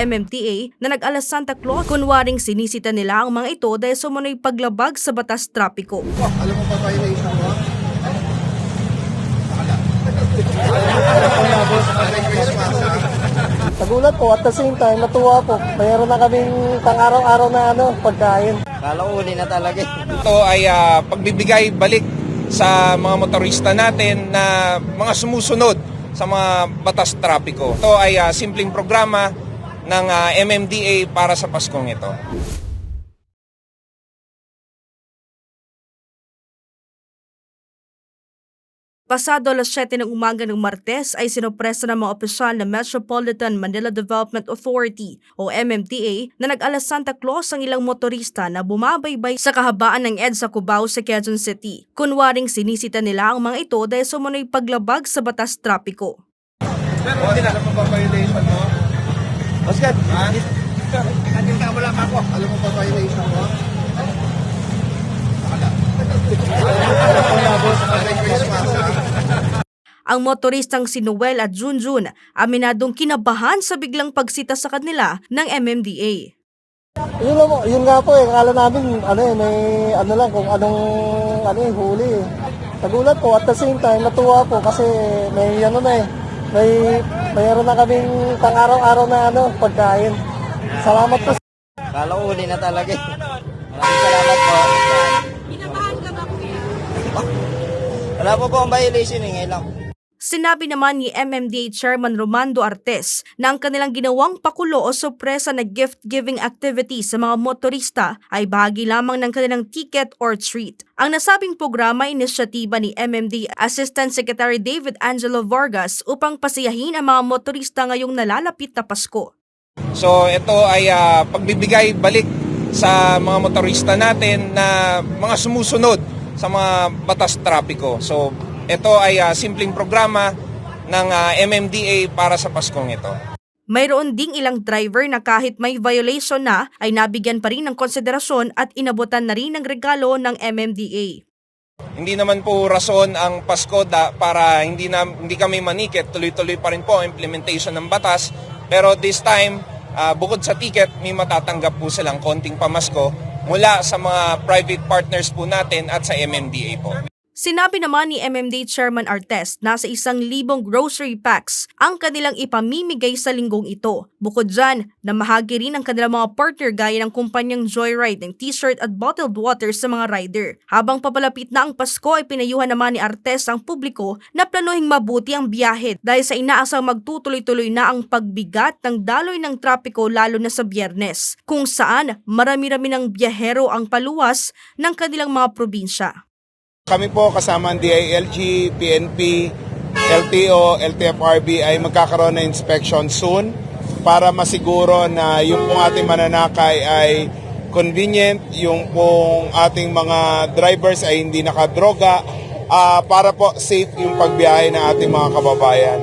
MMDA na nag-alas Santa Claus, kunwaring sinisita nila ang mga ito dahil sumunod paglabag sa batas trapiko. Alam mo pa violation mo? Nagulat po at the same time natuwa po. Mayroon na kaming pang-araw-araw na pagkain. Kalauli na talaga. Ito ay pagbibigay balik sa mga motorista natin na mga sumusunod sa mga batas trapiko. Ito ay simpleng programa ng MMDA para sa Paskong ito. Pasado alas 7 ng umaga ng Martes ay sinopresa ng mga opisyal ng Metropolitan Manila Development Authority o MMDA na nag-alas Santa Claus ang ilang motorista na bumabaybay sa kahabaan ng EDSA Cubao sa Quezon City. Kunwaring sinisita nila ang mga ito dahil sumunod paglabag sa batas trapiko. Alam mo pa violation mo? Oscar, Nandito mo lang ako. Alam mo pa violation mo? Ang motoristang si Noel at Junjun aminadong kinabahan sa biglang pagsita sa kanila ng MMDA. Yun nga po akala namin may lang kung anong huli. Nagulat po at the same time natuwa po kasi mayroon na kaming pang-araw-araw na pagkain. Salamat po. kalauli na talaga. Maraming salamat po. Kinabahan ka ba, kuya? Wala po ang violation ngayon lang. Sinabi naman ni MMDA Chairman Romando Artes na ang kanilang ginawang pakulo o sorpresa na gift-giving activity sa mga motorista ay bahagi lamang ng kanilang ticket or treat. Ang nasabing programa ay inisyatiba ni MMDA Assistant Secretary David Angelo Vargas upang pasiyahin ang mga motorista ngayong nalalapit na Pasko. So ito ay pagbibigay balik sa mga motorista natin na mga sumusunod sa mga batas trapiko. So ito ay simpleng programa ng MMDA para sa Paskong ito. Mayroon ding ilang driver na kahit may violation na ay nabigyan pa rin ng konsiderasyon at inabutan na rin ng regalo ng MMDA. Hindi naman po rason ang Pasko para hindi kami manikit, tuloy-tuloy pa rin po ang implementation ng batas. Pero this time, bukod sa ticket, may matatanggap po silang konting pamasko mula sa mga private partners po natin at sa MMDA po. Sinabi naman ni MMDA Chairman Artes na sa 1,000 grocery packs ang kanilang ipamimigay sa linggong ito. Bukod dyan, namahagi rin ang kanilang mga partner gaya ng kumpanyang Joyride ng t-shirt at bottled water sa mga rider. Habang papalapit na ang Pasko ay pinayuhan naman ni Artes ang publiko na planuhing mabuti ang biyahe dahil sa inaasang magtutuloy-tuloy na ang pagbigat ng daloy ng trapiko lalo na sa Biyernes, kung saan marami-rami ng biyahero ang paluwas ng kanilang mga probinsya. Kami po kasama ang DILG, PNP, LTO, LTFRB ay magkakaroon ng inspection soon para masiguro na yung pong ating mananakay ay convenient, yung pong ating mga drivers ay hindi nakadroga para po safe yung pagbiyahe ng ating mga kababayan.